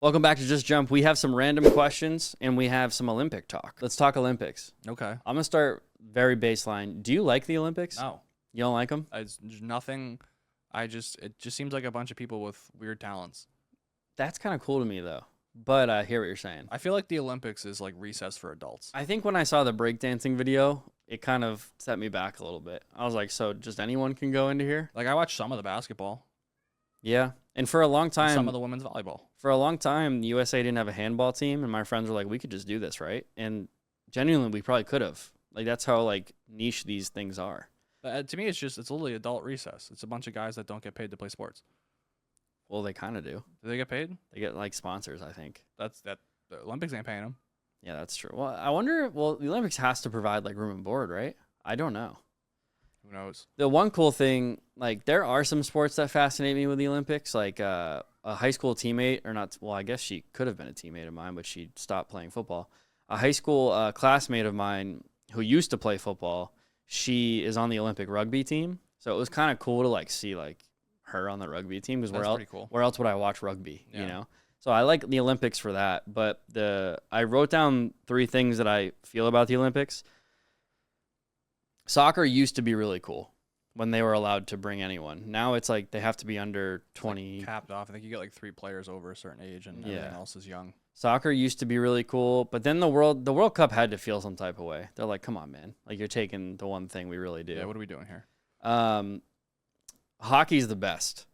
Welcome back to Just Jump. We have some random questions and we have some Olympic talk. Let's talk Olympics. Okay. I'm going to start very baseline. Do you like the Olympics? No, You don't like them? it's nothing. It just seems like a bunch of people with weird talents. That's kind of cool to me, though. But I hear what you're saying. I feel like the Olympics is like recess for adults. I think when I saw the breakdancing video, it kind of set me back a little bit. I was like, so just anyone can go into here? Like I watched some of the basketball, Yeah. And for a long and time, some of the women's volleyball. USA didn't have a handball team, and my friends were like, we could just do this, right? And genuinely, we probably could have. Like, that's how, like, niche these things are. To me, it's literally adult recess. It's a bunch of guys that don't get paid to play sports. Well, they kind of do. Do they get paid? They get, like, sponsors, I think. The Olympics ain't paying them. Yeah, that's true. Well, I wonder, the Olympics has to provide, like, room and board, right? I don't know. Who knows? The one cool thing, like, there are some sports that fascinate me with the Olympics, like a high school teammate, or not, well, I guess she could have been a teammate of mine, but she stopped playing football. A high school classmate of mine who used to play football, she is on the Olympic rugby team. So it was kind of cool to, like, see, like, her on the rugby team, because That's pretty cool. where else would I watch rugby, Yeah. you know? So I like the Olympics for that, but I wrote down 3 things that I feel about the Olympics. Soccer used to be really cool when they were allowed to bring anyone. Now it's like they have to be under 20. Like capped off. I think you get like 3 players over a certain age, and everything else is young. Soccer used to be really cool, but then the World Cup had to feel some type of way. They're like, come on, man. Like, you're taking the one thing we really do. Yeah, what are we doing here? Hockey's the best.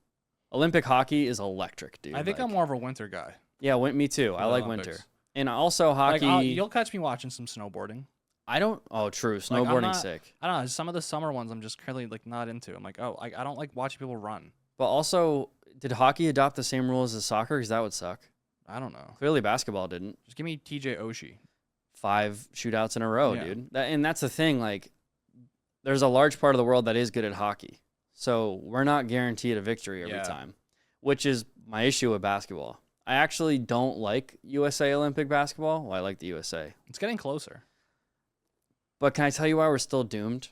Olympic hockey is electric, dude. I think I'm more of a winter guy. Yeah, me too. for I the like Olympics. winter. And also Like, hockey. you'll catch me watching some snowboarding. I don't. Oh, true. I'm Snowboarding's not- sick. I don't know. Some of the summer ones I'm just currently like not into. I'm like, oh, I don't like watching people run. But also, did hockey adopt the same rules as soccer? Because that would suck. I don't know. Clearly, basketball didn't. Just give me TJ Oshie. 5 shootouts in a row, Yeah. dude. And that's the thing. Like, there's a large part of the world that is good at hockey. So we're not guaranteed a victory every Yeah. time, which is my issue with basketball. I actually don't like USA Olympic basketball. Well, I like the USA. It's getting closer. But can I tell you why we're still doomed?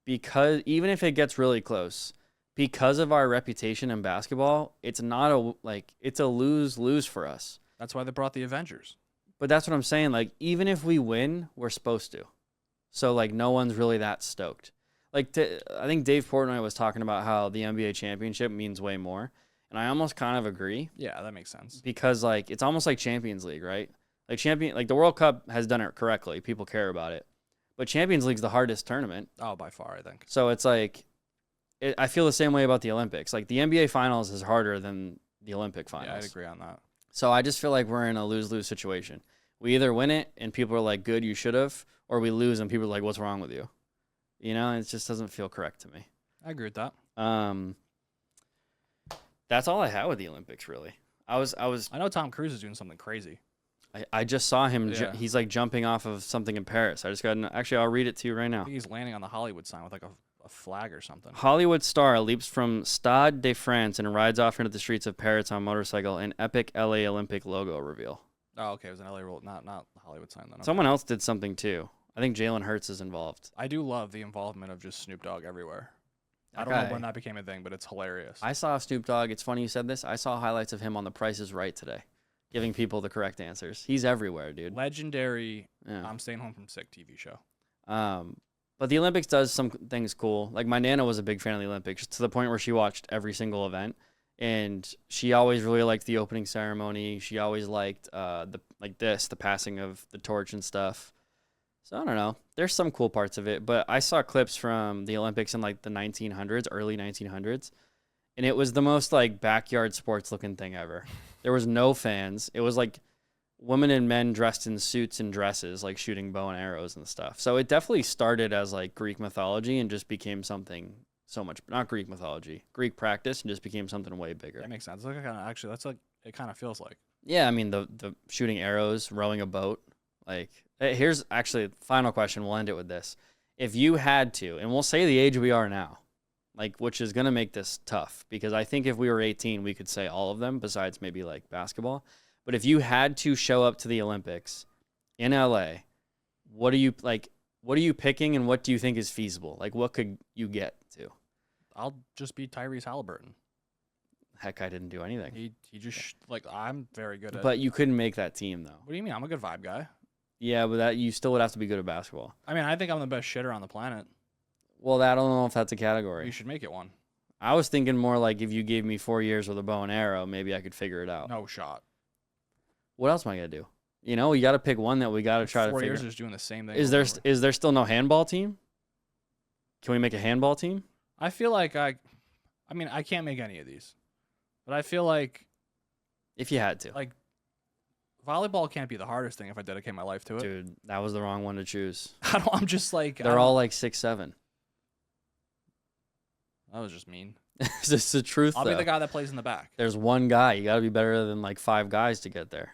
Because even if it gets really close, because of our reputation in basketball, it's a lose-lose for us. That's why they brought the Avengers. But that's what I'm saying. Like, even if we win, we're supposed to. So, like, no one's really that stoked. Like, I think Dave Portnoy was talking about how the NBA championship means way more. And I almost kind of agree. Yeah, that makes sense. Because, like, it's almost like Champions League, right? Like, the World Cup has done it correctly. People care about it. But Champions League's the hardest tournament. Oh, by far, I think. So it's like, I feel the same way about the Olympics. Like, the NBA Finals is harder than the Olympic Finals. Yeah, I'd agree on that. So I just feel like we're in a lose-lose situation. We either win it and people are like, good, you should have, or we lose and people are like, what's wrong with you? You know, it just doesn't feel correct to me. I agree with that. That's all I had with the Olympics, really. I know Tom Cruise is doing something crazy. I just saw him. Yeah. He's like jumping off of something in Paris. I just got. Actually, I'll read it to you right I now. think he's landing on the Hollywood sign with like a flag or something. Hollywood star leaps from Stade de France and rides off into the streets of Paris on a motorcycle in epic LA Olympic logo reveal. Oh, okay. It was an LA rule, not the Hollywood sign then. Okay. Someone else did something too. I think Jalen Hurts is involved. I do love the involvement of just Snoop Dogg everywhere. I don't Okay. know when that became a thing, but it's hilarious. I saw Snoop Dogg. It's funny you said this. I saw highlights of him on The Price is Right today, giving people the correct answers. He's everywhere, dude. Legendary Yeah. I'm Staying Home from Sick TV show. But the Olympics does some things cool. Like, my Nana was a big fan of the Olympics to the point where she watched every single event, and she always really liked the opening ceremony. She always liked the passing of the torch and stuff. So I don't know. There's some cool parts of it, but I saw clips from the Olympics in like the 1900s, early 1900s, and it was the most like backyard sports looking thing ever. There was no fans. It was like women and men dressed in suits and dresses, like shooting bow and arrows and stuff. So it definitely started as like Greek mythology and just became something so much, not Greek mythology, Greek practice, and just became something way bigger. That makes sense. Like, that's like it kind of feels like. Yeah, I mean the shooting arrows, rowing a boat. Like, here's actually the final question. We'll end it with this. If you had to, and we'll say the age we are now, like, which is going to make this tough, because I think if we were 18, we could say all of them besides maybe like basketball. But if you had to show up to the Olympics in LA, what are you picking and what do you think is feasible? Like, what could you get to? I'll just be Tyrese Halliburton. Heck, I didn't do anything. He just like I'm very good at. But you couldn't make that team though. What do you mean? I'm a good vibe guy. Yeah, but that you still would have to be good at basketball. I mean, I think I'm the best shitter on the planet. Well, I don't know if that's a category. You should make it one. I was thinking more like if you gave me 4 years with a bow and arrow, maybe I could figure it out. No shot. What else am I gonna do? You know, we got to pick one that we got to try to 4 figure. years just doing the same thing. Is there still no handball team? Can we make a handball team? I feel like I mean, I can't make any of these, but I feel like If you had to. like volleyball can't be the hardest thing if I dedicate my life to it. Dude, that was the wrong one to choose. I'm just like They're all like 6'7". That was just mean. It's just the truth. I'll though. be the guy that plays in the back. There's one guy. You got to be better than like 5 guys to get there.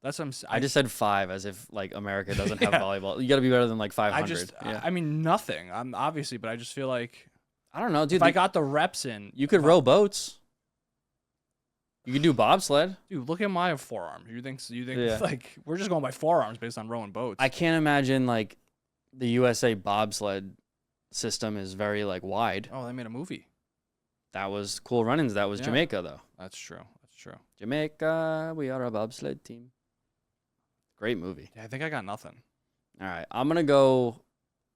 That's what I just said 5 as if like America doesn't have Yeah. volleyball. You got to be better than like 500. I just yeah. I mean nothing. I'm obviously, but I just feel like I don't know, dude. if I got the reps in, you could row boats. You could do bobsled. dude, look at my forearm. You think Yeah. like we're just going by forearms based on rowing boats? I can't imagine like the USA bobsled system is very like wide. Oh, they made a movie. That was Cool Runnings. That was Yeah. Jamaica though. That's true. That's true. Jamaica, we are a bobsled team. Great movie. Yeah, I think I got nothing. All right, I'm gonna go.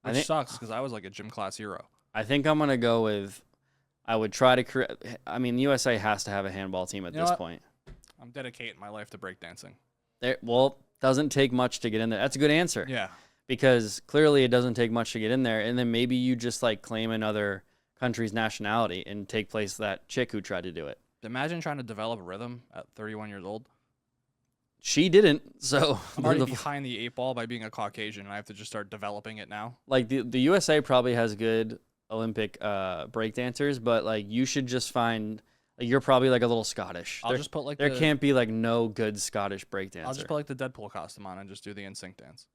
Which sucks because I was like a gym class hero. I think I'm gonna go with. I would try to create. I mean, the USA has to have a handball team at You know this what? point. I'm dedicating my life to breakdancing. Well, doesn't take much to get in there. That's a good answer. Yeah. Because clearly it doesn't take much to get in there, and then maybe you just like claim another country's nationality and take place that chick who tried to do it. Imagine trying to develop a rhythm at 31 years old. She didn't, so I'm already behind the 8 ball by being a Caucasian, and I have to just start developing it now. like the USA probably has good Olympic break dancers, but like you should just find like, you're probably like a little Scottish. I'll just put like There can't be like no good Scottish break dancer. I'll just put like the Deadpool costume on and just do the NSYNC dance.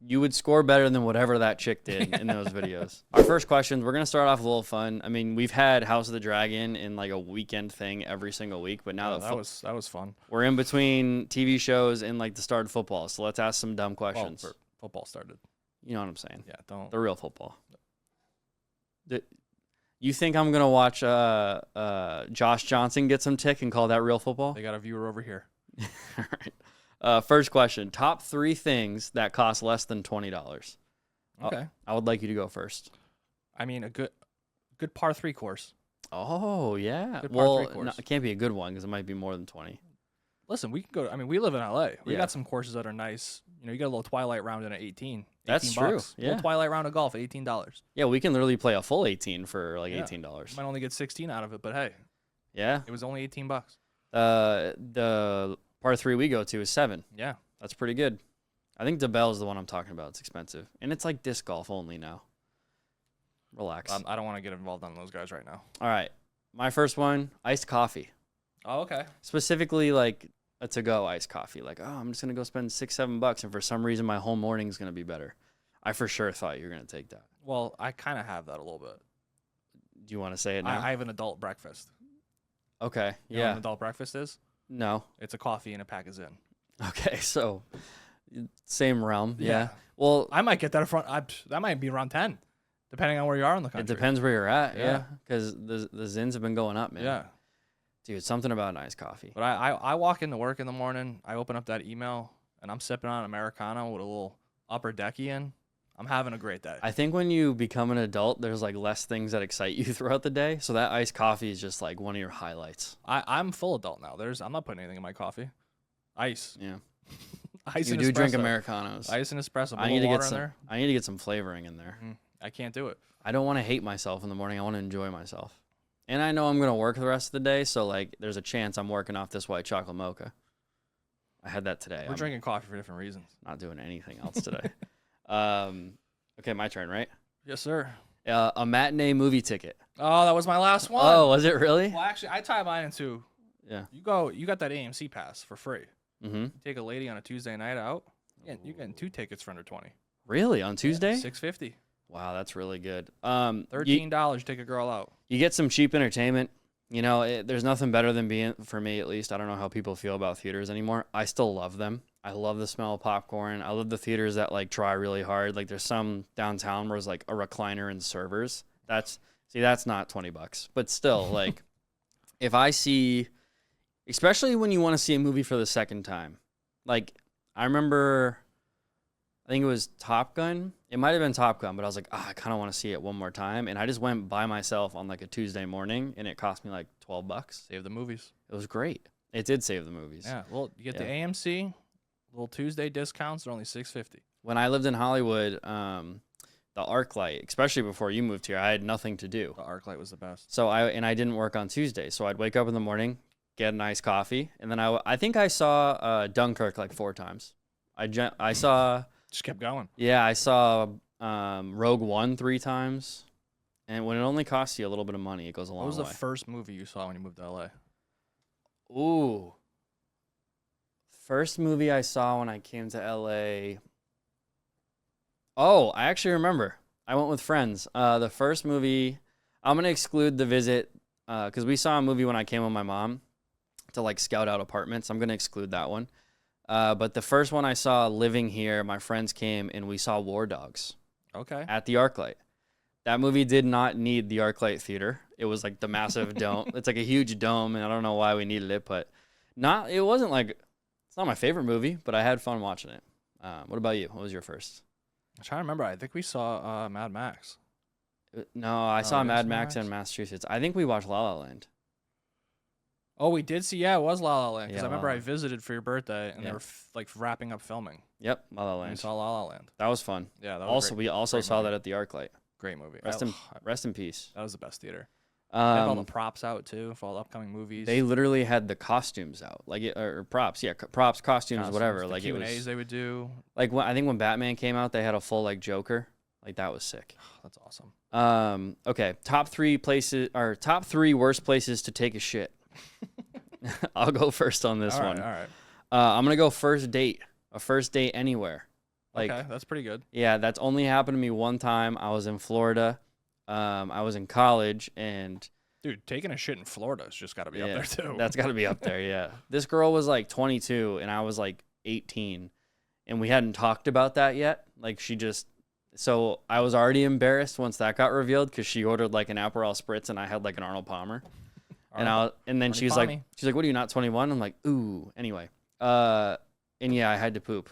You would score better than whatever that chick did in those videos. Our first questions, we're going to start off a little fun. I mean, we've had House of the Dragon in like a weekend thing every single week, but now that was fun. we're in between TV shows and like the start of football. So let's ask some dumb questions. Well, football started. You know what I'm saying? Yeah, don't. The real football. You think I'm going to watch Josh Johnson get some tick and call that real football? They got a viewer over here. All right. First question. Top 3 things that cost less than $20. Okay. I would like you to go first. I mean, a good par 3 course. Oh, yeah. Good par Well, three course. no, it can't be a good one because it might be more than 20. Listen, we can go. I mean, we live in LA. We Yeah. got some courses that are nice. You know, you got a little twilight round in at 18. That's 18 true, bucks. yeah. Little twilight round of golf at $18. Yeah, we can literally play a full 18 for like Yeah. $18. Might only get 16 out of it, but hey, Yeah. it was only 18 bucks. The par 3 we go to is 7. Yeah. That's pretty good. I think DeBelle is the one I'm talking about. It's expensive. And it's like disc golf only now. Relax. I don't want to get involved on those guys right now. All right. My first one, iced coffee. Oh, okay. Specifically like a to-go iced coffee. Like, oh, I'm just going to go spend $6-7 and for some reason my whole morning is going to be better. I for sure thought you were going to take that. Well, I kind of have that a little bit. Do you want to say it now? I have an adult breakfast. Okay. You know what Yeah. an adult breakfast is? No. It's a coffee and a pack of Zyn. Okay. So same realm. Yeah. Well, I might get that that might be around 10, depending on where you are in the it country. depends where you're at. Yeah. Yeah. Because the Zins have been going up, man. Yeah. Dude, something about an iced coffee. But I walk into work in the morning, I open up that email, and I'm sipping on an Americano with a little upper decky in. I'm having a great day. I think when you become an adult, there's like less things that excite you throughout the day. So that iced coffee is just like one of your highlights. I'm full adult now. I'm not putting anything in my coffee. Ice. Yeah. Ice You and do drink espresso. Americanos. Ice and espresso. I need to water get in some. there. I need to get some flavoring in there. I can't do it. I don't want to hate myself in the morning. I want to enjoy myself. And I know I'm gonna work the rest of the day, so like, there's a chance I'm working off this white chocolate mocha. I had that today. We're I'm drinking coffee for different reasons. not doing anything else today. Okay, my turn, right? Yes, sir. A matinee movie ticket. Oh, that was my last one. Oh, was it really? Well, actually, I tie mine into. Yeah. You got that AMC pass for free. Mm-hmm. You take a lady on a Tuesday night out. You're getting 2 tickets for under 20. Really? On Tuesday? $6.50. Wow, that's really good. $13. Take a girl out. You get some cheap entertainment. You know, there's nothing better than being, for me at least, I don't know how people feel about theaters anymore. I still love them. I love the smell of popcorn. I love the theaters that like try really hard. Like there's some downtown where it's like a recliner and servers. That's not $20, but still like if I see, especially when you want to see a movie for the second time. Like, I remember, I think it was Top Gun. It might have been Top Gun, but I was like, I kind of want to see it one more time. And I just went by myself on like a Tuesday morning, and it cost me like $12. Save the movies. It was great. It did save the movies. Yeah. Well, you get the Yeah. AMC little Tuesday discounts. They're only $6.50. When I lived in Hollywood, the ArcLight, especially before you moved here, I had nothing to do. The ArcLight was the best. So I didn't work on Tuesday. So I'd wake up in the morning, get a nice coffee, and then I think I saw Dunkirk like 4 times. I saw Just kept going. I saw Rogue One 3 times, and when it only costs you a little bit of money, it goes a long What was the way. first movie you saw when you moved to LA? Ooh, first movie I saw when I came to LA. Oh, I actually remember. I went with friends. The first movie, I'm gonna exclude The Visit, because we saw a movie when I came with my mom to like scout out apartments. I'm gonna exclude that one. But the first one I saw, Living Here, my friends came and we saw War Dogs Okay. at the ArcLight. That movie did not need the ArcLight Theater. It was like the massive dome. It's like a huge dome, and I don't know why we needed it, but it wasn't like, it's not my favorite movie, but I had fun watching it. What about you? What was your first? I'm trying to remember. I think we saw Mad Max. No, I Oh, saw you Mad saw Max Max? in Massachusetts. I think we watched La La Land. Oh, we did see. Yeah, it was La La Land. Because Yeah, I remember La La I Land. visited for your birthday, and they Yeah. were like wrapping up filming. Yep, La La And we Land. saw La La Land. That was fun. Yeah, that was Also, great. we also great saw movie. that at the ArcLight. Great movie. Rest in peace. That was the best theater. They had all the Um, props out too for all the upcoming movies. they literally had the costumes out, like or props, props, costumes, whatever. The Like it Q&As was they would do. like I think when Batman came out, they had a full like Joker. Like that was sick. That's awesome. Okay, top 3 places or top 3 worst places to take a shit. I'll go first on this All right, one. all right. I'm gonna go first date. A first date anywhere. Like Okay, that's pretty good. yeah, that's only happened to me one time. I was in Florida. I was in college, and Dude, taking a shit in Florida's just got to be yeah, up there too. that's got to be up there. Yeah, this girl was like 22, and I was like 18, and we hadn't talked about that yet. Like she just, so I was already embarrassed once that got revealed because she ordered like an Aperol spritz, and I had like an Arnold Palmer, and then Arnie she's Palmy. like, "What are you not 21?" I'm like, "Ooh." Anyway, and yeah, I had to poop.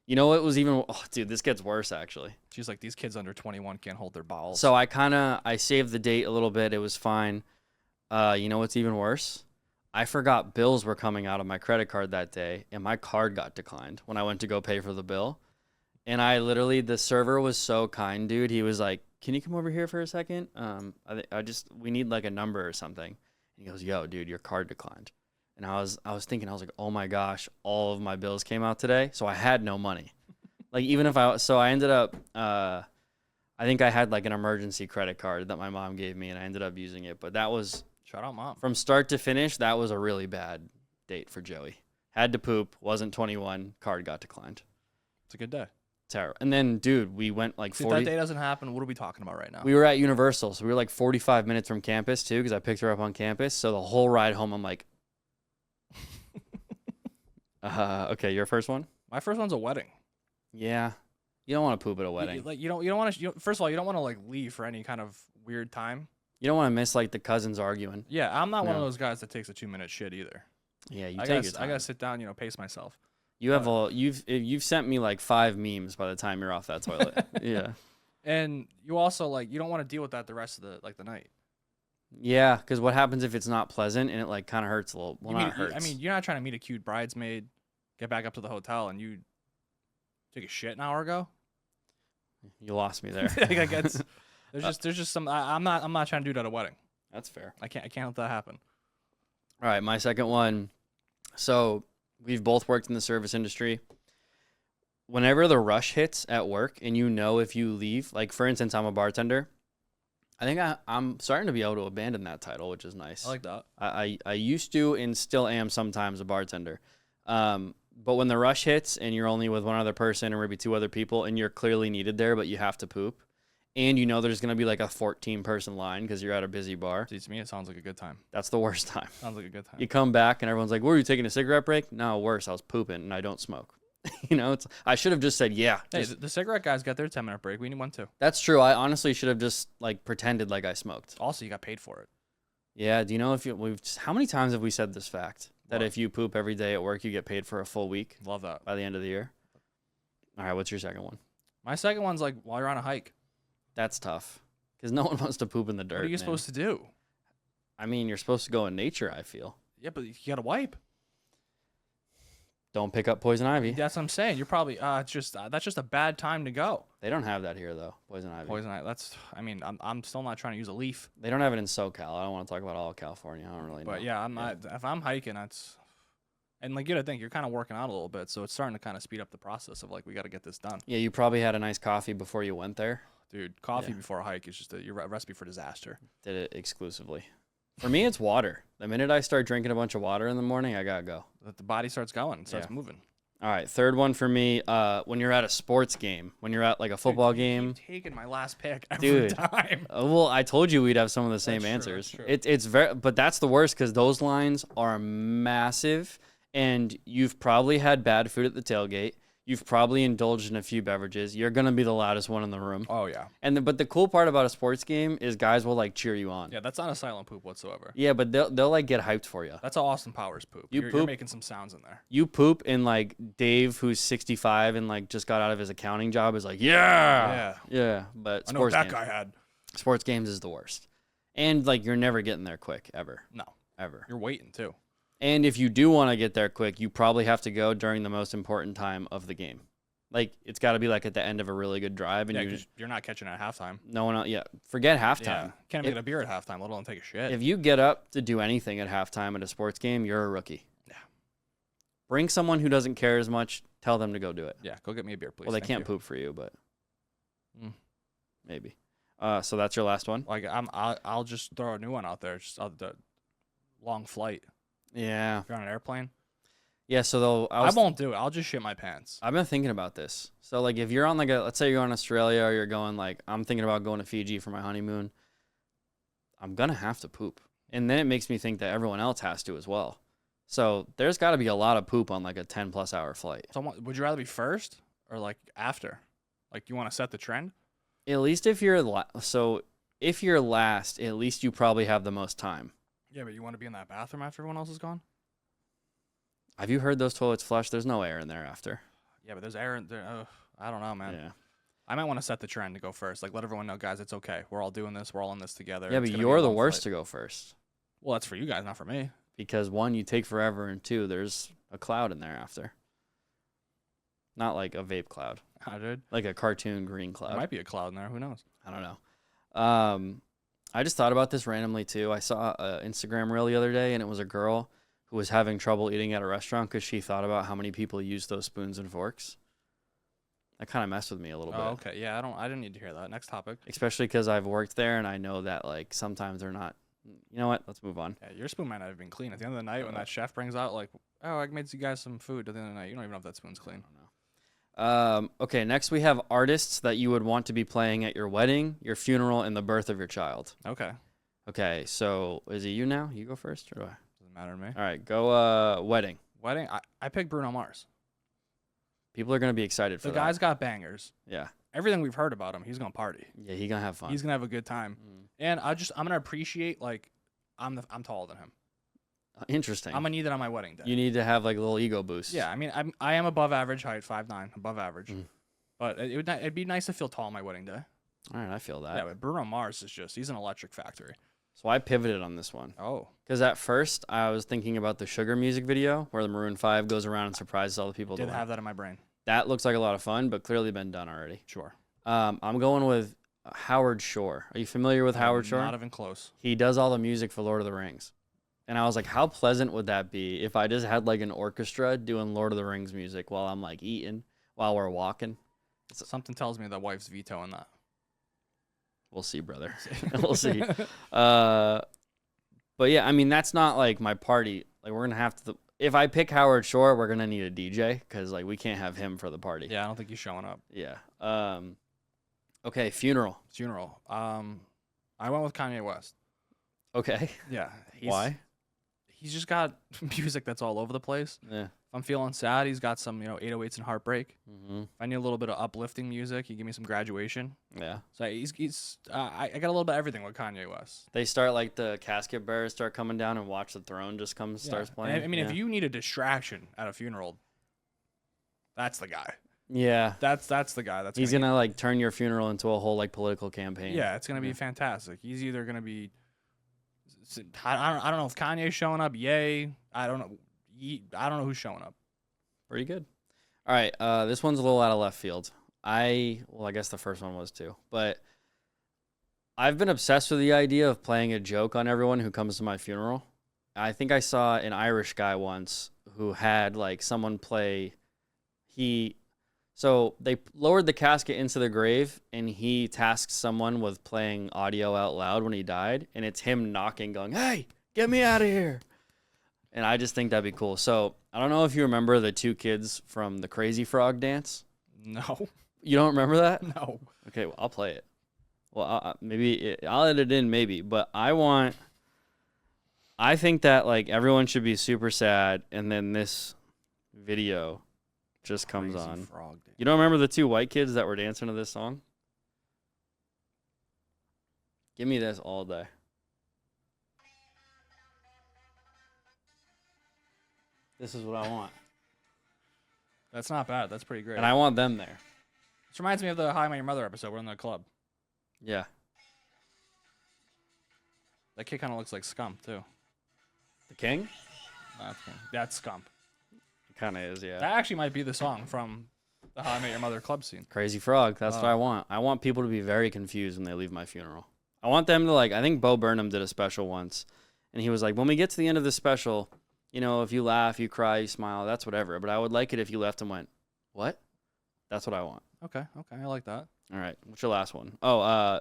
You know what was even? Oh, dude, this gets worse actually. She's like, these kids under 21 can't hold their balls. So I saved the date a little bit. It was fine. You know what's even worse? I forgot bills were coming out of my credit card that day, and my card got declined when I went to go pay for the bill. And I literally, the server was so kind, dude. He was like, "Can you come over here for a second? We need like a number or something." And he goes, "Yo, dude, your card declined." And I was thinking, I was like, "Oh my gosh, all of my bills came out today." So I had no money. Like even if I ended up, I think I had like an emergency credit card that my mom gave me, and I ended up using it. But that was, shout out, mom. from start to finish, that was a really bad date for Joey. Had to poop, wasn't 21, card got declined. It's a good day. Terrible. And then, dude, we went like See, if 40. that day doesn't happen, what are we talking about right now? We were at Universal, so we were like 45 minutes from campus too, because I picked her up on campus. So the whole ride home, I'm like, okay, your first one? My first one's a wedding. Yeah. You don't want to poop at a wedding. You don't want to. First of all, you don't want to like leave for any kind of weird time. You don't want to miss like the cousins arguing. Yeah, I'm not one of No. those guys that takes a 2-minute shit either. Yeah, you I take gotta, your time. I gotta sit down, pace myself. You have you've sent me like 5 memes by the time you're off that toilet. Yeah. And you also you don't want to deal with that the rest of the night. Yeah, because what happens if it's not pleasant and it like kind of hurts a little? Well, You not meet- hurts. I mean, you're not trying to meet a cute bridesmaid, get back up to the hotel, and you took a shit an hour ago. you lost me there. Like, there's just some. I'm not trying to do that at a wedding. That's fair. I can't let that happen. All right, my second one. So we've both worked in the service industry. Whenever the rush hits at work, and if you leave, like for instance, I'm a bartender. I think I'm starting to be able to abandon that title, which is nice. I like that. I used to and still am sometimes a bartender. But when the rush hits and you're only with one other person or maybe 2 other people and you're clearly needed there, but you have to poop, and there's going to be like a 14-person line because you're at a busy bar, See, to me, it sounds like a good time. that's the worst time. Sounds like a good time. You come back and everyone's like, "Were you taking a cigarette break?" No, worse, I was pooping and I don't smoke. I should have just said, yeah. Hey, just- the cigarette guys got their 10-minute break. We need one too. that's true. I honestly should have just like pretended like I smoked. Also, you got paid for it. Yeah. Do you know if how many times have we said this fact that What? if you poop every day at work, you get paid for a full week Love that. by the end of the year? All right. What's your second one? My second one's like while you're on a hike. That's tough because no one wants to poop in the dirt. What are you man. supposed to do? I mean, you're supposed to go in nature, I feel. Yeah, but you gotta wipe. Don't pick up poison ivy. That's what I'm saying. You're probably it's just that's just a bad time to go. They don't have that here, though, poison ivy. Poison ivy. That's. I mean, I'm still not trying to use a leaf. They don't have it in SoCal. I don't want to talk about all of California. I don't really know. But yeah, I'm not. If I'm hiking, that's. And like you gotta think you're kind of working out a little bit, so it's starting to kind of speed up the process of like we got to get this done. Yeah, you probably had a nice coffee before you went there. Dude, coffee Yeah. before a hike is just a recipe for disaster. Did it exclusively. For me, it's water. The minute I start drinking a bunch of water in the morning, I gotta go. The body starts going, it starts Yeah. moving. All right, third one for me. When you're at a sports game, when you're at like a football game. You've taken my last pick every Dude. time. Well, I told you we'd have some of the same That's true, answers. that's true. It's very, but that's the worst because those lines are massive, and you've probably had bad food at the tailgate. You've probably indulged in a few beverages. You're gonna be the loudest one in the room. Oh yeah, But the cool part about a sports game is guys will like cheer you on. yeah. That's not a silent poop whatsoever. Yeah, but they'll like get hyped for you. That's how Austin Powers poop. You You're poop- making some sounds in there. You poop and like Dave, who's 65 and like just got out of his accounting job, is like, yeah. But I know what sports that games, guy had. sports games is the worst, and like you're never getting there quick ever, No, ever. you're waiting too. And if you do want to get there quick, you probably have to go during the most important time of the game. Like it's got to be like at the end of a really good drive, and Yeah, you because you're not catching at halftime. no one else. Yeah, forget Yeah, halftime. can't even get a beer at halftime, let alone take a shit. If you get up to do anything at halftime at a sports game, you're a rookie. Yeah. Bring someone who doesn't care as much. Tell them to go do it. Yeah, go get me a beer, please. Well, they Thank can't you. poop for you, but Mm. maybe. So that's your last one. Like I'll just throw a new one out there. Just the long flight. Yeah, If you're on an airplane, yeah. So though, I won't do it. I'll just shit my pants. I've been thinking about this. So like, if you're on like let's say you're on Australia, or you're going like, I'm thinking about going to Fiji for my honeymoon. I'm gonna have to poop, and then it makes me think that everyone else has to as well. So there's got to be a lot of poop on like a 10+ hour flight. So would you rather be first or like after? Like you want to set the trend? At least if you're if you're last, at least you probably have the most time. Yeah, but you want to be in that bathroom after everyone else is gone? Have you heard those toilets flush? There's no air in there after. Yeah, but there's air in there. I don't know, man. Yeah. I might want to set the trend to go first. Like let everyone know, guys, it's okay. We're all doing this. We're all in this together. Yeah, It's but gonna be a you're the long worst flight. to go first Well, that's for you guys, not for me. because one, you take forever, and two, there's a cloud in there after. Not like a vape cloud, I did. like a cartoon green There cloud. might be a cloud in there. Who knows? I don't know. I just thought about this randomly too. I saw an Instagram reel the other day, and it was a girl who was having trouble eating at a restaurant because she thought about how many people use those spoons and forks. That kind of messed with me a little Oh, bit. okay. Yeah, I didn't need to hear that. Next topic. Especially because I've worked there and I know that like sometimes they're not. You know what? Let's move on. Yeah, your spoon might not have been clean. At the end of the night, when Uh, that chef brings out like, oh, I made you guys some food. At the end of the night, you don't even know if that spoon's I clean. don't know. Okay, next we have artists that you would want to be playing at your wedding, your funeral, and the birth of your child. Okay, Okay, so is it you now? You go first, or do I? doesn't matter to me. All right, go. Wedding. Wedding. I picked Bruno Mars. People are gonna be excited for The that. guy's got bangers. Yeah, Everything we've heard about him, he's gonna party. yeah, he gonna have fun. He's gonna have a good time. Mm. And I'm gonna appreciate like I'm taller than him. Interesting. I'm gonna need that on my wedding day. You need to have like a little ego boost. Yeah, I mean I am above average height, 5'9", above average. Mm. But it'd be nice to feel tall on my wedding day. All right, I feel that. Yeah, but Bruno Mars is he's an electric factory. So I pivoted on this one Oh, because at first I was thinking about the Sugar music video where the Maroon 5 goes around and surprises all the people. at the did wedding. have that in my brain. That looks like a lot of fun, but clearly been done already. Sure. I'm going with Howard Shore. Are you familiar with Howard Shore? Not even close. He does all the music for Lord of the Rings. And I was like, how pleasant would that be if I just had like an orchestra doing Lord of the Rings music while I'm like eating, while we're walking? Something tells me the wife's vetoing that. We'll see, brother. We'll see. But yeah, I mean, that's not like my party. Like we're going to have to, if I pick Howard Shore, we're going to need a DJ because like we can't have him for the party. Yeah, I don't think he's showing up. Yeah. Okay, funeral. Funeral. I went with Kanye West. Okay. Yeah. Why? He's just got music that's all over the place. Yeah. I'm feeling sad, he's got some 808s and Heartbreak. Mm-hmm. If I need a little bit of uplifting music, he give me some Graduation. Yeah. So he's I got a little bit of everything with Kanye West. They start like the casket bearers start coming down and Watch the Throne just starts Yeah. playing. I mean, yeah. if you need a distraction at a funeral, that's the guy. Yeah. That's the guy. That's He's gonna like turn your funeral into a whole like political campaign. Yeah, it's gonna be fantastic. He's either gonna be. I don't know if Kanye's showing up. Yay! I don't know. I don't know who's showing up. Pretty good. All right. This one's a little out of left field. I guess the first one was too, but I've been obsessed with the idea of playing a joke on everyone who comes to my funeral. I think I saw an Irish guy once who had like someone play. So they lowered the casket into the grave, and he tasked someone with playing audio out loud when he died, and it's him knocking, going, "Hey, get me out of here!" And I just think that'd be cool. So I don't know if you remember the two kids from the Crazy Frog dance. No, You don't remember that? no. Okay, well, I'll play it. Well, I'll edit it in, maybe. But I think that like everyone should be super sad, and then this video just comes Crazy on. Frog dance. You don't remember the two white kids that were dancing to this song? Give me this all day. This is what I want. That's not bad. That's pretty great. And I want them there. This reminds me of the How I Met Your Mother episode. We're in the club. Yeah. That kid kind of looks like Scump too. The King? That's Scump. It kind of is, yeah. That actually might be the song from the How I Met Your Mother club scene. Crazy Frog. That's what I want. I want people to be very confused when they leave my funeral. I want them to like, I think Bo Burnham did a special once. And he was like, when we get to the end of the special, if you laugh, you cry, you smile, that's whatever. But I would like it if you left and went, what? That's what I want. Okay, I like that. All right. What's your last one? Oh,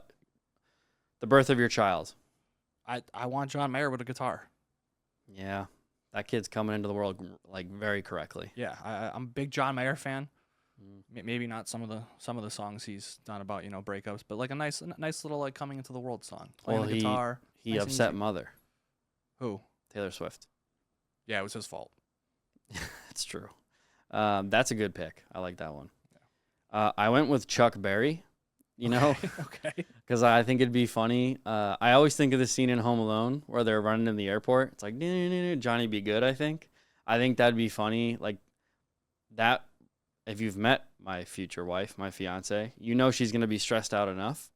the birth of your child. I want John Mayer with a guitar. Yeah. That kid's coming into the world like very correctly. Yeah, I'm a big John Mayer fan. Maybe not some of the songs he's done about breakups, but like a nice little like coming into the world song. Playing the guitar. He nice and upset easy. mother. Who? Taylor Swift. Yeah, it was his fault. It's true. That's a good pick. I like that one. I went with Chuck Berry, Okay. because I think it'd be funny. I always think of the scene in Home Alone where they're running in the airport. It's like, Johnny Be Good, I think. I think that'd be funny. Like that, if you've met my future wife, my fiance, she's going to be stressed out enough.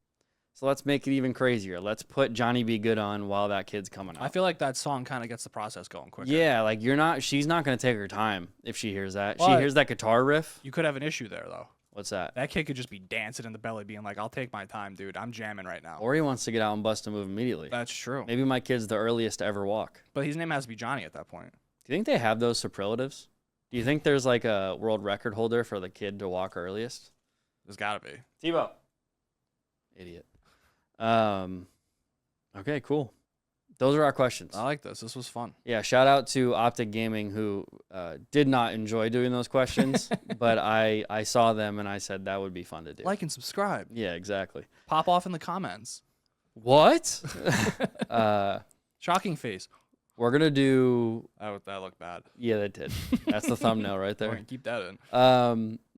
So let's make it even crazier. Let's put Johnny Be Good on while that kid's coming out. I feel like that song kind of gets the process going quicker. Yeah, like she's not going to take her time if she hears that. She Well, hears that guitar riff. You could have an issue there though. What's that? That kid could just be dancing in the belly, being like, "I'll take my time, dude. I'm jamming right now." Or he wants to get out and bust a move immediately. That's true. Maybe my kid's the earliest to ever walk. But his name has to be Johnny at that point. Do you think they have those superlatives? Do you think there's like a world record holder for the kid to walk earliest? There's got to be. Tebow. Idiot. Okay, cool. Those are our questions. I like this. This was fun. Yeah, shout out to Optic Gaming who did not enjoy doing those questions, but I saw them and I said that would be fun to do. Like and subscribe. Yeah, exactly. Pop off in the comments. What? Shocking face. We're going to do... That looked bad. Yeah, that did. That's the thumbnail right We're there. gonna keep that in.